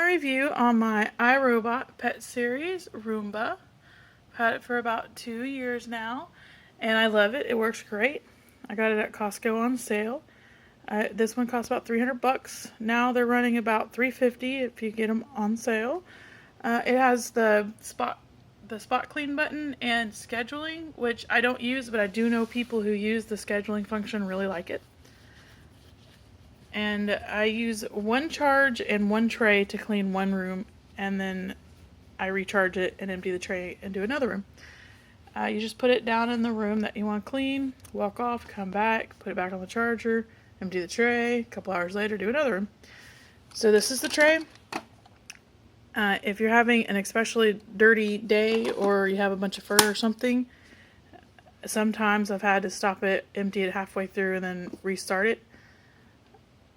review on my iRobot pet series, Roomba. I've had it for about 2 years now, and I love it. It works great. I got it at Costco on sale. This one costs about $300. Now they're running about $350 if you get them on sale. It has the spot clean button and scheduling, which I don't use, but I do know people who use the scheduling function really like it. And I use one charge and one tray to clean one room, and then I recharge it and empty the tray and do another room. You just put it down in the room that you want to clean, walk off, come back, put it back on the charger, empty the tray, a couple hours later do another room. So this is the tray. If you're having an especially dirty day or you have a bunch of fur or something, sometimes I've had to stop it, empty it halfway through, and then restart it.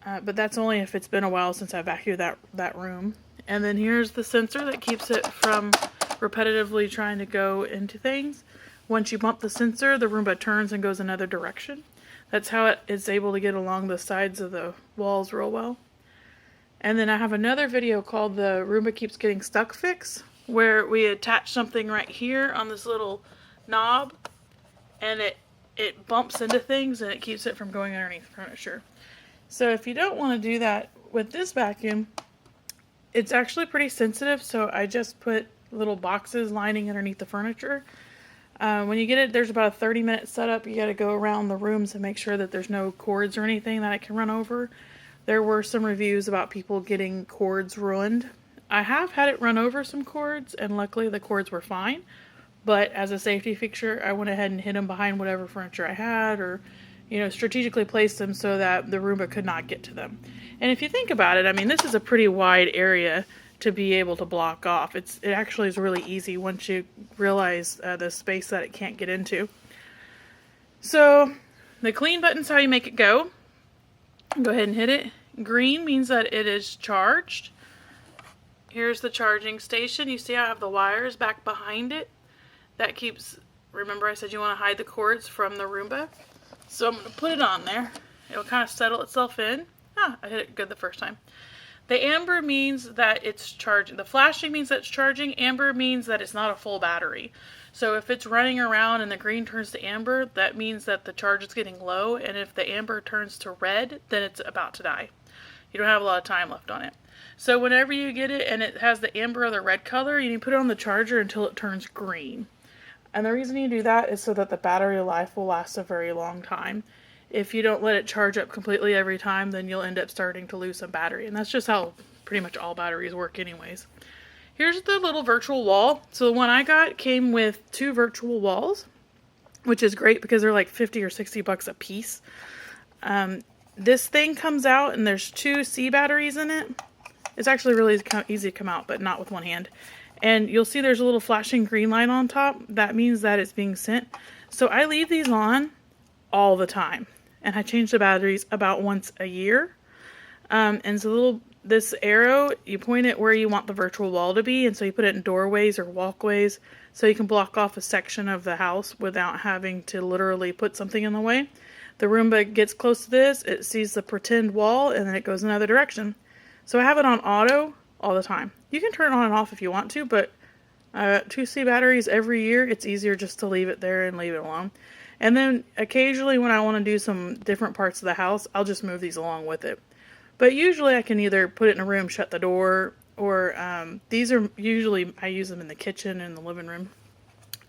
But that's only if it's been a while since I vacuumed that room. And then here's the sensor that keeps it from repetitively trying to go into things. Once you bump the sensor, the Roomba turns and goes another direction. That's how it's able to get along the sides of the walls real well. And then I have another video called the Roomba Keeps Getting Stuck Fix, where we attach something right here on this little knob, and it bumps into things and it keeps it from going underneath furniture. So if you don't want to do that with this vacuum, it's actually pretty sensitive, so I just put little boxes lining underneath the furniture. When you get it, there's about a 30-minute setup. You got to go around the rooms and make sure that there's no cords or anything that it can run over. There were some reviews about people getting cords ruined. I have had it run over some cords, and luckily the cords were fine. But as a safety feature, I went ahead and hid them behind whatever furniture I had, or strategically placed them so that the Roomba could not get to them. And if you think about it, I mean, this is a pretty wide area to be able to block off. It actually is really easy once you realize the space that it can't get into. So the clean button's how you make it go. Go ahead and hit it. Green means that it is charged. Here's the charging station. You see I have the wires back behind it. That keeps, remember I said you want to hide the cords from the Roomba? So I'm going to put it on there. It'll kind of settle itself in. I hit it good the first time. The amber means that it's charging. The flashing means that it's charging. Amber means that it's not a full battery. So if it's running around and the green turns to amber, that means that the charge is getting low. And if the amber turns to red, then it's about to die. You don't have a lot of time left on it. So whenever you get it and it has the amber or the red color, you need to put it on the charger until it turns green. And the reason you do that is so that the battery life will last a very long time. If you don't let it charge up completely every time, then you'll end up starting to lose some battery. And that's just how pretty much all batteries work anyways. Here's the little virtual wall. So the one I got came with 2 virtual walls, which is great because they're like 50 or 60 bucks a piece. This thing comes out and there's 2 C batteries in it. It's actually really easy to come out, but not with one hand. And you'll see there's a little flashing green light on top. That means that it's being sent. So I leave these on all the time. And I change the batteries about once a year. And so this arrow, you point it where you want the virtual wall to be. And so you put it in doorways or walkways so you can block off a section of the house without having to literally put something in the way. The Roomba gets close to this, it sees the pretend wall, and then it goes another direction. So I have it on auto all the time. You can turn it on and off if you want to, but 2C batteries every year, it's easier just to leave it there and leave it alone. And then occasionally when I want to do some different parts of the house, I'll just move these along with it. But usually I can either put it in a room, shut the door, or these are usually, I use them in the kitchen and the living room.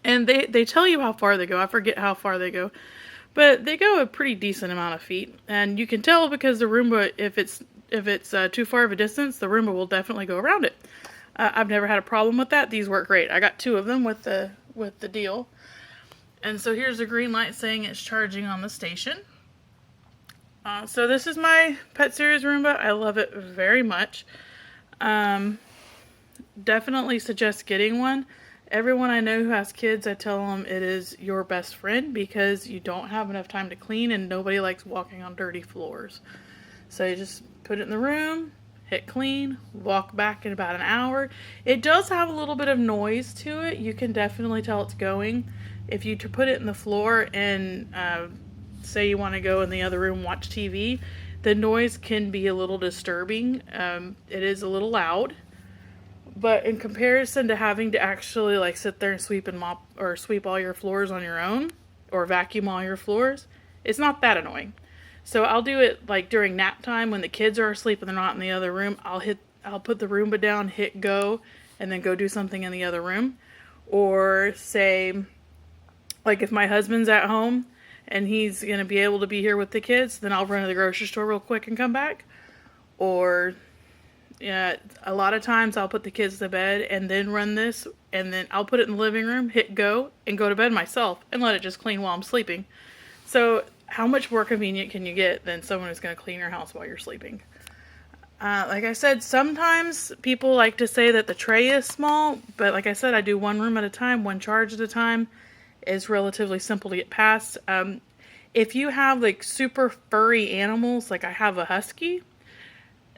And they tell you how far they go. I forget how far they go. But they go a pretty decent amount of feet. And you can tell because the Roomba, if it's too far of a distance, the Roomba will definitely go around it. I've never had a problem with that. These work great. I got 2 of them with the deal. And so here's the green light saying it's charging on the station. So this is my Pet Series Roomba. I love it very much. Definitely suggest getting one. Everyone I know who has kids, I tell them it is your best friend because you don't have enough time to clean and nobody likes walking on dirty floors. So you just put it in the room, hit clean, walk back in about an hour. It does have a little bit of noise to it. You can definitely tell it's going. If you put it in the floor and say you want to go in the other room and watch TV, the noise can be a little disturbing. It is a little loud. But in comparison to having to actually like sit there and sweep and mop or sweep all your floors on your own or vacuum all your floors, it's not that annoying. So I'll do it like during nap time when the kids are asleep and they're not in the other room. I'll put the Roomba down, hit go, and then go do something in the other room. Or say, like if my husband's at home and he's gonna be able to be here with the kids, then I'll run to the grocery store real quick and come back. Or yeah, a lot of times I'll put the kids to bed and then run this, and then I'll put it in the living room, hit go, and go to bed myself and let it just clean while I'm sleeping. So how much more convenient can you get than someone who's going to clean your house while you're sleeping? Like I said, sometimes people like to say that the tray is small, but like I said, I do one room at a time, one charge at a time. It's relatively simple to get past. If you have like super furry animals, like I have a husky,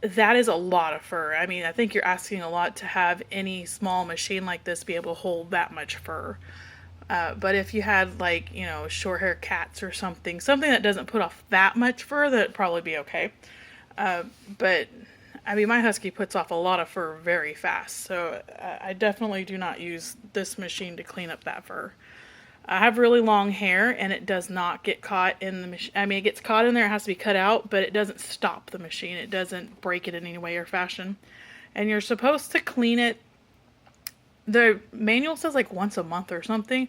that is a lot of fur. I mean, I think you're asking a lot to have any small machine like this be able to hold that much fur. But if you had like, short hair cats or something that doesn't put off that much fur, that'd probably be okay. But I mean, my husky puts off a lot of fur very fast, so I definitely do not use this machine to clean up that fur. I have really long hair, and it does not get caught in the machine. I mean, it gets caught in there, it has to be cut out, but it doesn't stop the machine. It doesn't break it in any way or fashion. And you're supposed to clean it. The manual says like once a month or something.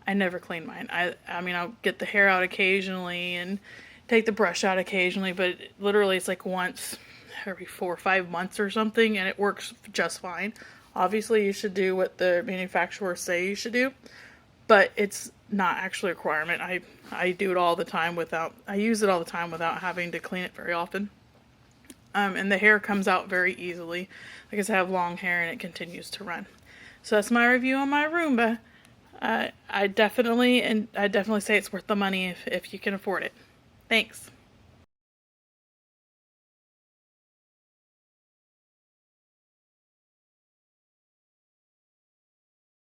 I never clean mine. I mean, I'll get the hair out occasionally and take the brush out occasionally, but literally it's like once every 4 or 5 months or something, and it works just fine. Obviously, you should do what the manufacturers say you should do, but it's not actually a requirement. I do it all the time I use it all the time without having to clean it very often. And the hair comes out very easily. Like I said, I have long hair and it continues to run. So that's my review on my Roomba. I definitely say it's worth the money if you can afford it. Thanks.